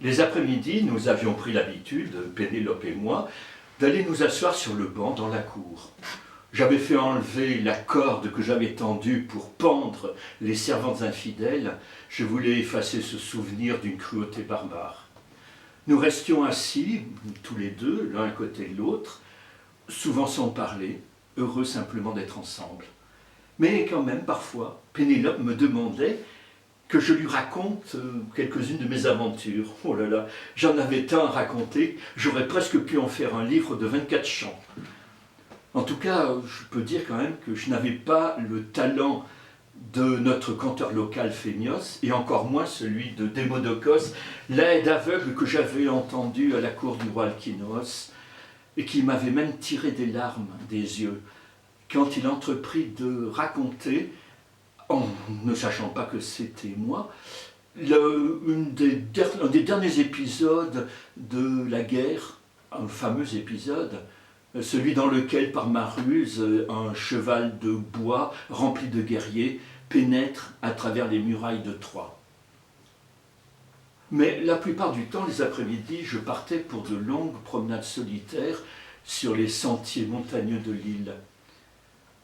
Les après-midi, nous avions pris l'habitude, Pénélope et moi, d'aller nous asseoir sur le banc dans la cour. J'avais fait enlever la corde que j'avais tendue pour pendre les servantes infidèles. Je voulais effacer ce souvenir d'une cruauté barbare. Nous restions assis, tous les deux, l'un à côté de l'autre, souvent sans parler, heureux simplement d'être ensemble. Mais quand même, parfois, Pénélope me demandait que je lui raconte quelques-unes de mes aventures. Oh là là, j'en avais tant à raconter, j'aurais presque pu en faire un livre de 24 chants. En tout cas, je peux dire quand même que je n'avais pas le talent de notre canteur local Phénios, et encore moins celui de Démodocos, l'aide aveugle que j'avais entendu à la cour du roi Alkinoos, et qui m'avait même tiré des larmes des yeux, quand il entreprit de raconter, en ne sachant pas que c'était moi, un des derniers épisodes de la guerre, un fameux épisode, celui dans lequel, par ma ruse, un cheval de bois rempli de guerriers pénètre à travers les murailles de Troie. Mais la plupart du temps, les après-midi, je partais pour de longues promenades solitaires sur les sentiers montagneux de l'île.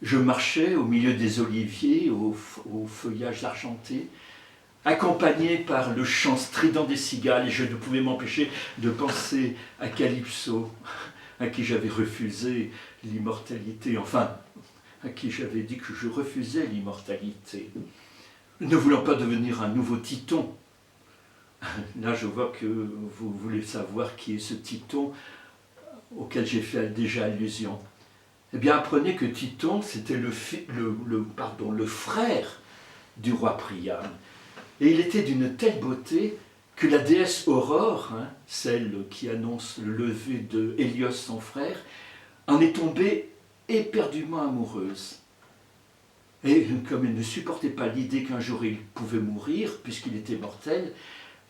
Je marchais au milieu des oliviers, au feuillage argenté, accompagné par le chant strident des cigales, et je ne pouvais m'empêcher de penser à Calypso, à qui j'avais refusé l'immortalité, enfin, à qui j'avais dit que je refusais l'immortalité, ne voulant pas devenir un nouveau Titon. Là, je vois que vous voulez savoir qui est ce Titon auquel j'ai fait déjà allusion. Eh bien, apprenez que Titon, c'était le frère du roi Priam. Et il était d'une telle beauté que la déesse Aurore, celle qui annonce le lever de Hélios, son frère, en est tombée éperdument amoureuse. Et comme elle ne supportait pas l'idée qu'un jour il pouvait mourir, puisqu'il était mortel,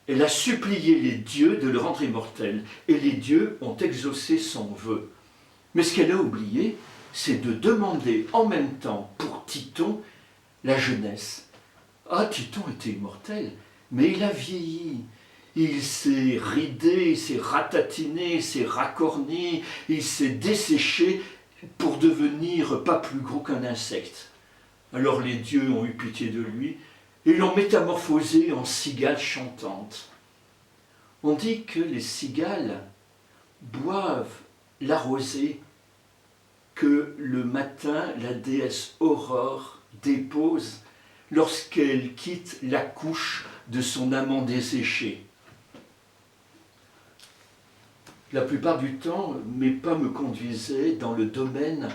elle a supplié les dieux de le rendre immortel. Et les dieux ont exaucé son vœu. Mais ce qu'elle a oublié, c'est de demander en même temps pour Titon la jeunesse. Ah, Titon était immortel, mais il a vieilli. Il s'est ridé, il s'est ratatiné, il s'est racorni, il s'est desséché pour devenir pas plus gros qu'un insecte. Alors les dieux ont eu pitié de lui et l'ont métamorphosé en cigale chantante. On dit que les cigales boivent la rosée que le matin la déesse Aurore dépose lorsqu'elle quitte la couche de son amant desséché. La plupart du temps, mes pas me conduisaient dans le domaine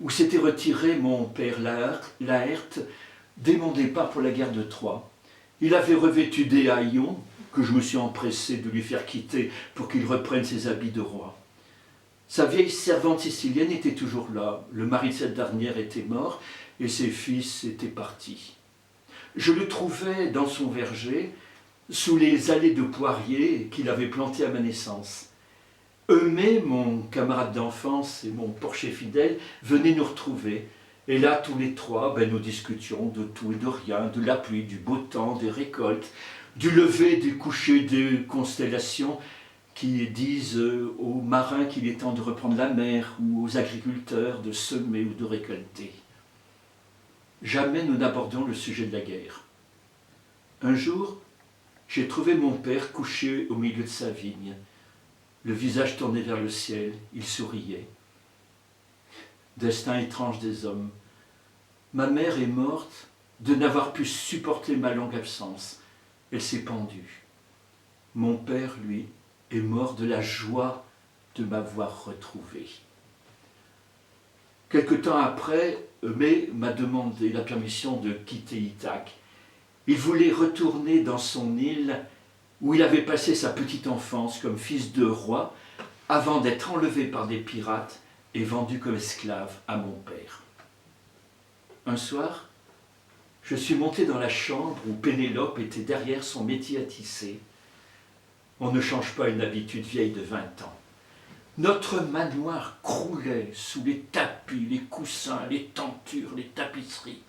où s'était retiré mon père Laerte dès mon départ pour la guerre de Troie. Il avait revêtu des haillons que je me suis empressé de lui faire quitter pour qu'il reprenne ses habits de roi. Sa vieille servante sicilienne était toujours là, le mari de cette dernière était mort et ses fils étaient partis. Je le trouvais dans son verger, sous les allées de poiriers qu'il avait plantées à ma naissance. Eumée, mon camarade d'enfance et mon porcher fidèle, venaient nous retrouver. Et là, tous les trois, nous discutions de tout et de rien, de la pluie, du beau temps, des récoltes, du lever et du coucher des constellations qui disent aux marins qu'il est temps de reprendre la mer ou aux agriculteurs de semer ou de récolter. Jamais nous n'abordions le sujet de la guerre. Un jour, j'ai trouvé mon père couché au milieu de sa vigne, le visage tourné vers le ciel, il souriait. Destin étrange des hommes. Ma mère est morte de n'avoir pu supporter ma longue absence. Elle s'est pendue. Mon père, lui, est mort de la joie de m'avoir retrouvé. Quelque temps après, Eumée m'a demandé la permission de quitter Ithaque. Il voulait retourner dans son île où il avait passé sa petite enfance comme fils de roi avant d'être enlevé par des pirates et vendu comme esclave à mon père. Un soir, je suis monté dans la chambre où Pénélope était derrière son métier à tisser. On ne change pas une habitude vieille de 20 ans. Notre manoir croulait sous les tapis, les coussins, les tentures, les tapisseries.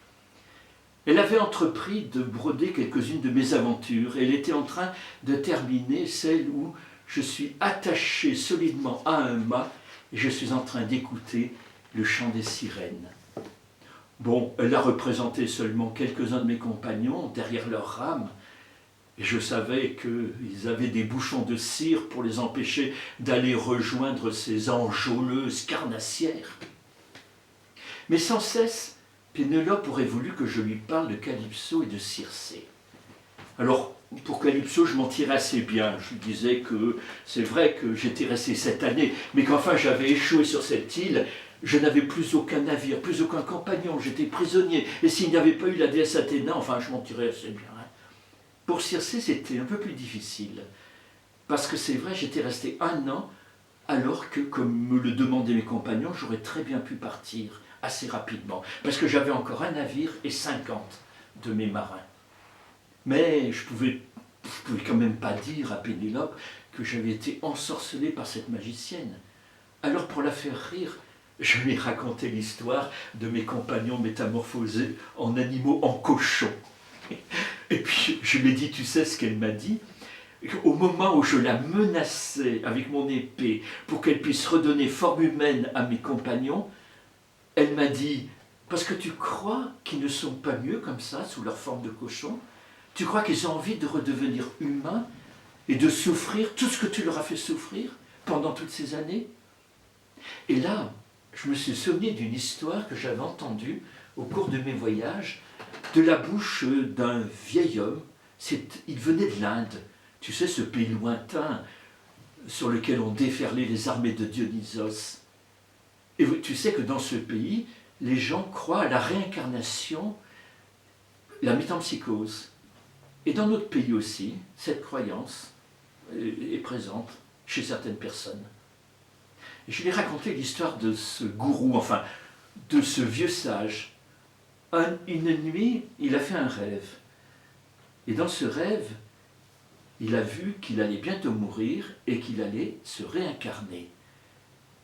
Elle avait entrepris de broder quelques-unes de mes aventures et elle était en train de terminer celle où je suis attaché solidement à un mât et je suis en train d'écouter le chant des sirènes. Bon, elle a représenté seulement quelques-uns de mes compagnons derrière leurs rames et je savais qu'ils avaient des bouchons de cire pour les empêcher d'aller rejoindre ces enjôleuses carnassières. Mais sans cesse, Pénélope aurait voulu que je lui parle de Calypso et de Circé. Alors, pour Calypso, je m'en tirais assez bien. Je lui disais que c'est vrai que j'étais resté 7 années, mais qu'enfin j'avais échoué sur cette île. Je n'avais plus aucun navire, plus aucun compagnon, j'étais prisonnier. Et s'il n'y avait pas eu la déesse Athéna, enfin, je m'en tirais assez bien. Pour Circé, c'était un peu plus difficile. Parce que c'est vrai, j'étais resté 1 an, alors que, comme me le demandaient mes compagnons, j'aurais très bien pu partir assez rapidement, parce que j'avais encore un navire et 50 de mes marins. Mais je pouvais quand même pas dire à Pénélope que j'avais été ensorcelé par cette magicienne. Alors pour la faire rire, je lui ai raconté l'histoire de mes compagnons métamorphosés en animaux, en cochons. Et puis je lui ai dit, tu sais ce qu'elle m'a dit ? Au moment où je la menaçais avec mon épée pour qu'elle puisse redonner forme humaine à mes compagnons, elle m'a dit, parce que tu crois qu'ils ne sont pas mieux comme ça, sous leur forme de cochon? Tu crois qu'ils ont envie de redevenir humains et de souffrir tout ce que tu leur as fait souffrir pendant toutes ces années? Et là, je me suis souvenu d'une histoire que j'avais entendue au cours de mes voyages, de la bouche d'un vieil homme. Il venait de l'Inde, tu sais, ce pays lointain sur lequel ont déferlé les armées de Dionysos. Et tu sais que dans ce pays, les gens croient à la réincarnation, la métempsychose. Et dans notre pays aussi, cette croyance est présente chez certaines personnes. Et je lui ai raconté l'histoire de ce gourou, enfin, de ce vieux sage. Une nuit, il a fait un rêve. Et dans ce rêve, il a vu qu'il allait bientôt mourir et qu'il allait se réincarner.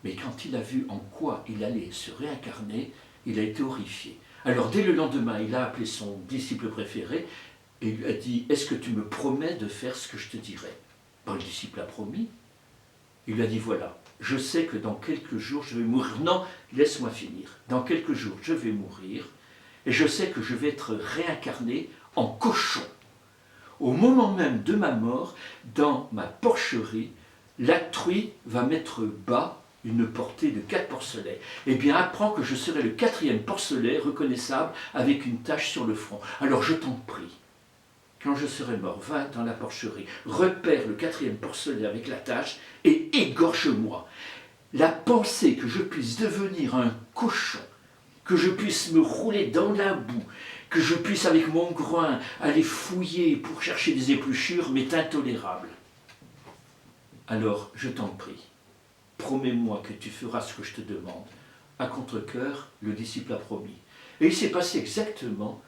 Mais quand il a vu en quoi il allait se réincarner, il a été horrifié. Alors dès le lendemain, il a appelé son disciple préféré et lui a dit « Est-ce que tu me promets de faire ce que je te dirai ?» Le disciple a promis. Il lui a dit « Voilà, je sais que dans quelques jours je vais mourir. Non, laisse-moi finir. Dans quelques jours je vais mourir et je sais que je vais être réincarné en cochon. Au moment même de ma mort, dans ma porcherie, la truie va mettre bas une portée de 4 porcelets. Eh bien, apprends que je serai le 4e porcelet reconnaissable avec une tache sur le front. Alors je t'en prie, quand je serai mort, va dans la porcherie, repère le 4e porcelet avec la tache et égorge-moi. La pensée que je puisse devenir un cochon, que je puisse me rouler dans la boue, que je puisse avec mon groin aller fouiller pour chercher des épluchures m'est intolérable. Alors, je t'en prie, promets-moi que tu feras ce que je te demande. À contre-cœur, le disciple a promis. Et il s'est passé exactement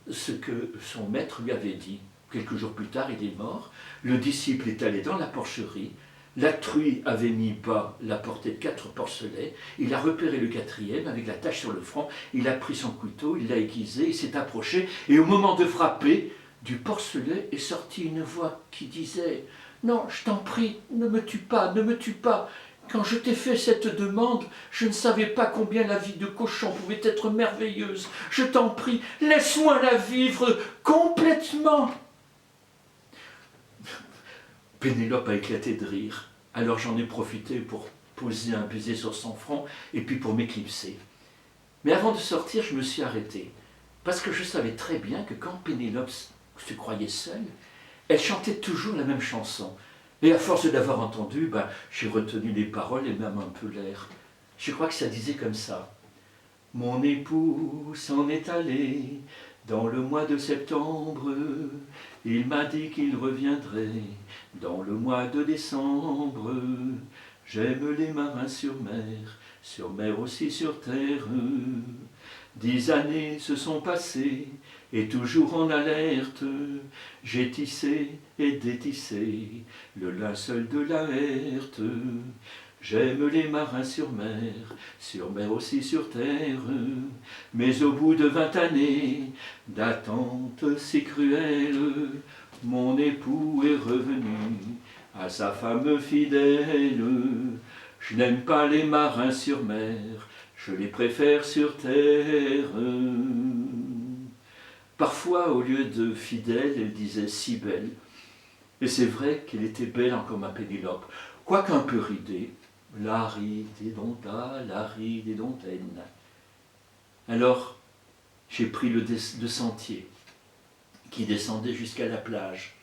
ce que son maître lui avait dit. Quelques jours plus tard, il est mort. Le disciple est allé dans la porcherie. La truie avait mis bas la portée de 4 porcelets. Il a repéré le 4e avec la tache sur le front. Il a pris son couteau, il l'a aiguisé, il s'est approché. Et au moment de frapper, du porcelet est sortie une voix qui disait « Non, je t'en prie, ne me tue pas, ne me tue pas. Quand je t'ai fait cette demande, je ne savais pas combien la vie de cochon pouvait être merveilleuse. Je t'en prie, laisse-moi la vivre complètement. » Pénélope a éclaté de rire. Alors j'en ai profité pour poser un baiser sur son front et puis pour m'éclipser. Mais avant de sortir, je me suis arrêté. Parce que je savais très bien que quand Pénélope se croyait seule, elle chantait toujours la même chanson. Et à force de l'avoir entendue, j'ai retenu les paroles et même un peu l'air. Je crois que ça disait comme ça. Mon époux s'en est allé dans le mois de septembre. Il m'a dit qu'il reviendrait dans le mois de décembre. J'aime les marins sur mer aussi sur terre. 10 années se sont passées et toujours en alerte, j'ai tissé et détissé le linceul de la Herte. J'aime les marins sur mer aussi sur terre, mais au bout de 20 années d'attente si cruelle, mon époux est revenu à sa femme fidèle. Je n'aime pas les marins sur mer, je les préfère sur terre. Parfois, au lieu de fidèle, elle disait si belle. Et c'est vrai qu'elle était belle encore, ma Pénélope, quoique un peu ridée. La ride dompta, la ride domptaine. Alors, j'ai pris le sentier qui descendait jusqu'à la plage,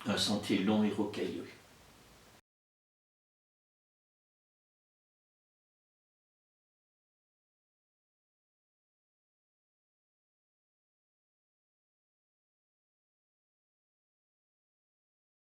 un sentier long et rocailleux.